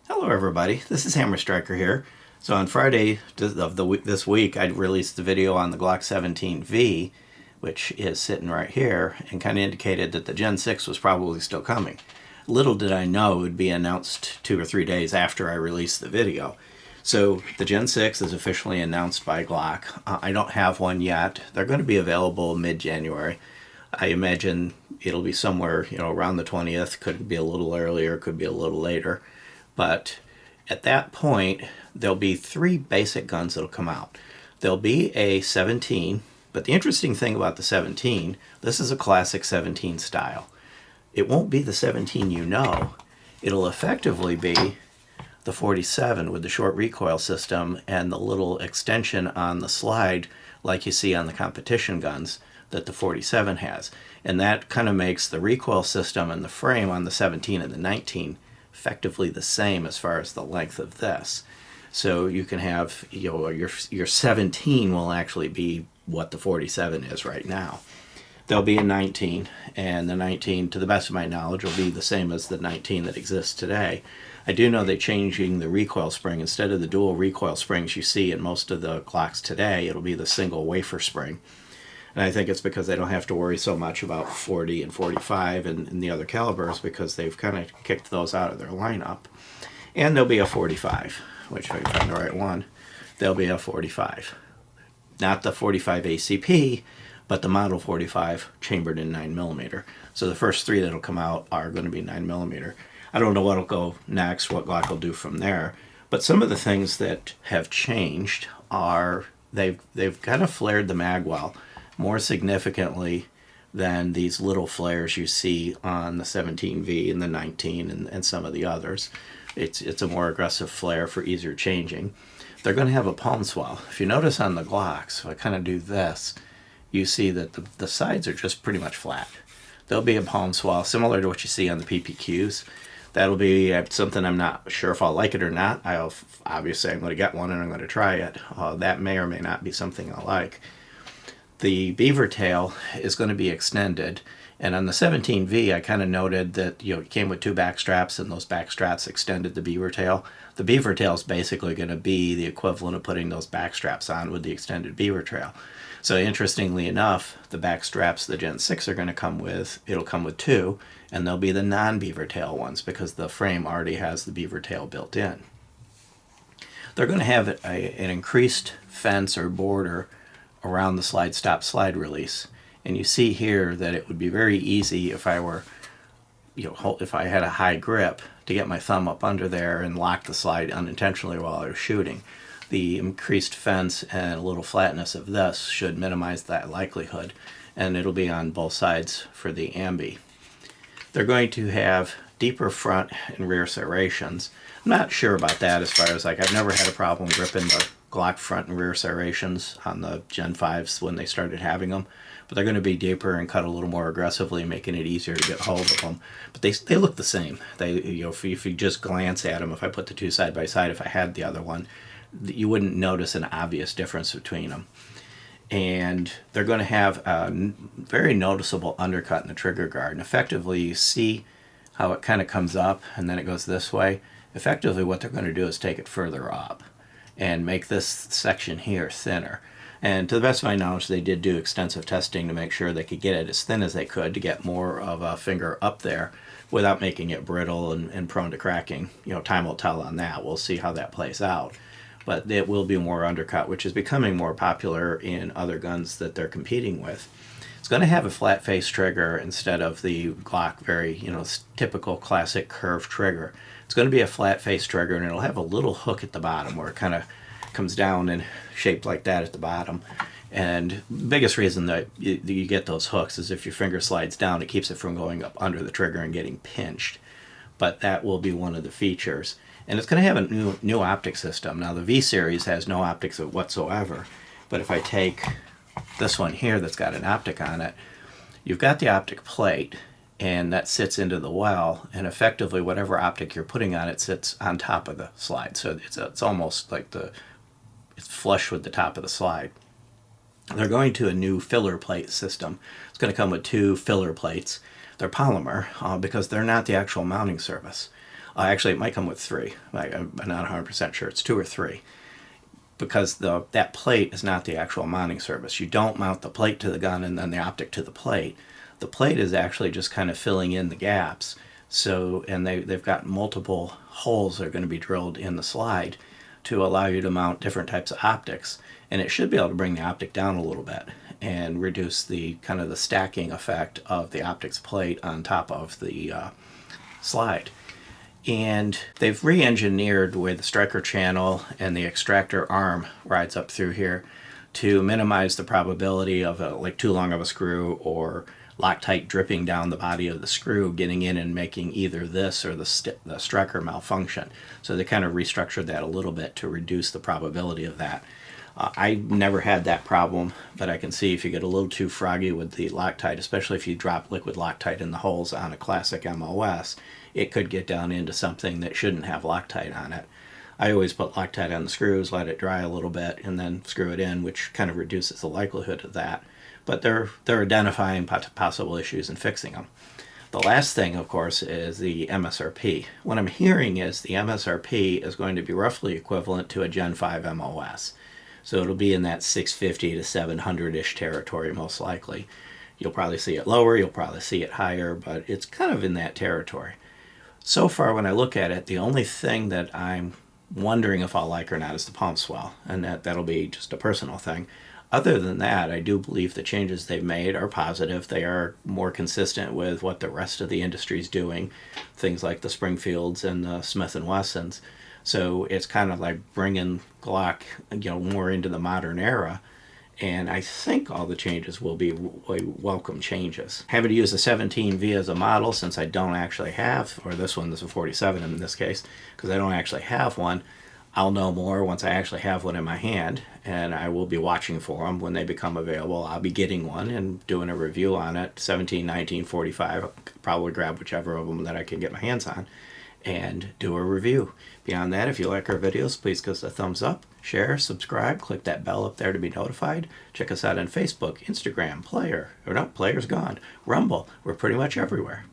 Hello everybody, this is Hammer Striker here. So on Friday of this week I released the video on the Glock 17V, which is sitting right here, and kind of indicated that the Gen 6 was probably still coming. Little did I know it would be announced 2 or 3 days after I released the video. So the Gen 6 is officially announced by Glock. I don't have one yet. They're going to be available mid-January. I imagine it'll be somewhere, around the 20th. Could be a little earlier, could be a little later. But at that point, there'll be 3 basic guns that'll come out. There'll be a 17, but the interesting thing about the 17, this is a classic 17 style. It won't be the 17 you know. It'll effectively be the 47 with the short recoil system and the little extension on the slide like you see on the competition guns that the 47 has. And that kind of makes the recoil system and the frame on the 17 and the 19 effectively the same as far as the length of this. So you can have, your 17 will actually be what the 47 is right now. There'll be a 19, and the 19, to the best of my knowledge, will be the same as the 19 that exists today. I do know they're changing the recoil spring. Instead of the dual recoil springs you see in most of the Glocks today, it'll be the single wafer spring. And I think it's because they don't have to worry so much about 40 and 45 and the other calibers, because they've kind of kicked those out of their lineup. And there'll be a 45, which if I can find the right one, there'll be a 45. Not the 45 ACP, but the Model 45 chambered in 9mm. So the first 3 that'll come out are going to be 9mm. I don't know what'll go next, what Glock will do from there. But some of the things that have changed are they've kind of flared the mag well more significantly than these little flares you see on the 17V and the 19 and some of the others. It's a more aggressive flare for easier changing. They're going to have a palm swell. If you notice on the Glocks, if I kind of do this, you see that the sides are just pretty much flat. There'll be a palm swell similar to what you see on the PPQs. That'll be something I'm not sure if I'll like it or not. Obviously I'm going to get one and I'm going to try it. That may or may not be something I like. The beaver tail is going to be extended, and on the 17V I kind of noted that it came with 2 back straps, and those back straps extended the beaver tail. The beaver tail is basically going to be the equivalent of putting those back straps on with the extended beaver tail. So interestingly enough, the back straps the Gen 6 are going to come with, it'll come with 2, and they'll be the non-beaver tail ones because the frame already has the beaver tail built in. They're going to have an increased fence or border around the slide stop slide release, and you see here that it would be very easy if I were, if I had a high grip, to get my thumb up under there and lock the slide unintentionally while I was shooting. The increased fence and a little flatness of this should minimize that likelihood, and it'll be on both sides for the ambi. They're going to have deeper front and rear serrations. I'm not sure about that as far as, I've never had a problem gripping the Glock front and rear serrations on the Gen 5s when they started having them, but they're going to be deeper and cut a little more aggressively, making it easier to get hold of them. But they look the same. If you just glance at them, if I put the 2 side by side, if I had the other one, you wouldn't notice an obvious difference between them. And they're going to have a very noticeable undercut in the trigger guard. And effectively, you see how it kind of comes up and then it goes this way. Effectively, what they're going to do is take it further up and make this section here thinner. And to the best of my knowledge, they did do extensive testing to make sure they could get it as thin as they could to get more of a finger up there without making it brittle and prone to cracking. Time will tell on that. We'll see how that plays out. But it will be more undercut, which is becoming more popular in other guns that they're competing with. It's going to have a flat face trigger instead of the Glock very, typical classic curved trigger. It's going to be a flat face trigger, and it'll have a little hook at the bottom where it kind of comes down and shaped like that at the bottom. And the biggest reason that you get those hooks is if your finger slides down, it keeps it from going up under the trigger and getting pinched. But that will be one of the features. And it's going to have a new optic system. Now the V series has no optics whatsoever, but if I take this one here that's got an optic on it, you've got the optic plate, and that sits into the well, and effectively whatever optic you're putting on it sits on top of the slide. So it's almost like it's flush with the top of the slide. They're going to a new filler plate system. It's going to come with 2 filler plates. They're polymer because they're not the actual mounting surface. Actually, it might come with 3. I'm not 100% sure. It's 2 or 3. Because that plate is not the actual mounting surface. You don't mount the plate to the gun and then the optic to the plate. The plate is actually just kind of filling in the gaps. So, and they've got multiple holes that are going to be drilled in the slide to allow you to mount different types of optics. And it should be able to bring the optic down a little bit and reduce the kind of the stacking effect of the optics plate on top of the slide. And they've re-engineered the way the striker channel and the extractor arm rides up through here to minimize the probability of like too long of a screw or Loctite dripping down the body of the screw, getting in and making either this or the striker malfunction. So they kind of restructured that a little bit to reduce the probability of that. I never had that problem, but I can see if you get a little too froggy with the Loctite, especially if you drop liquid Loctite in the holes on a classic MOS, it could get down into something that shouldn't have Loctite on it. I always put Loctite on the screws, let it dry a little bit, and then screw it in, which kind of reduces the likelihood of that. But they're identifying possible issues and fixing them. The last thing, of course, is the MSRP. What I'm hearing is the MSRP is going to be roughly equivalent to a Gen 5 MOS. So it'll be in that 650 to 700-ish territory, most likely. You'll probably see it lower, you'll probably see it higher, but it's kind of in that territory. So far, when I look at it, the only thing that I'm wondering if I'll like or not is the palm swell, and that'll be just a personal thing. Other than that, I do believe the changes they've made are positive. They are more consistent with what the rest of the industry is doing, things like the Springfields and the Smith & Wessons. So it's kind of like bringing Glock, more into the modern era. And I think all the changes will be welcome changes. Having to use the 17V as a model, since I don't actually have, or this one is a 47 in this case, because I don't actually have one, I'll know more once I actually have one in my hand, and I will be watching for them when they become available. I'll be getting one and doing a review on it, 17, 19, 45. I'll probably grab whichever of them that I can get my hands on and do a review. Beyond that, if you like our videos, please give us a thumbs up, share, subscribe, click that bell up there to be notified. Check us out on Facebook, Instagram, Player's gone, Rumble. We're pretty much everywhere.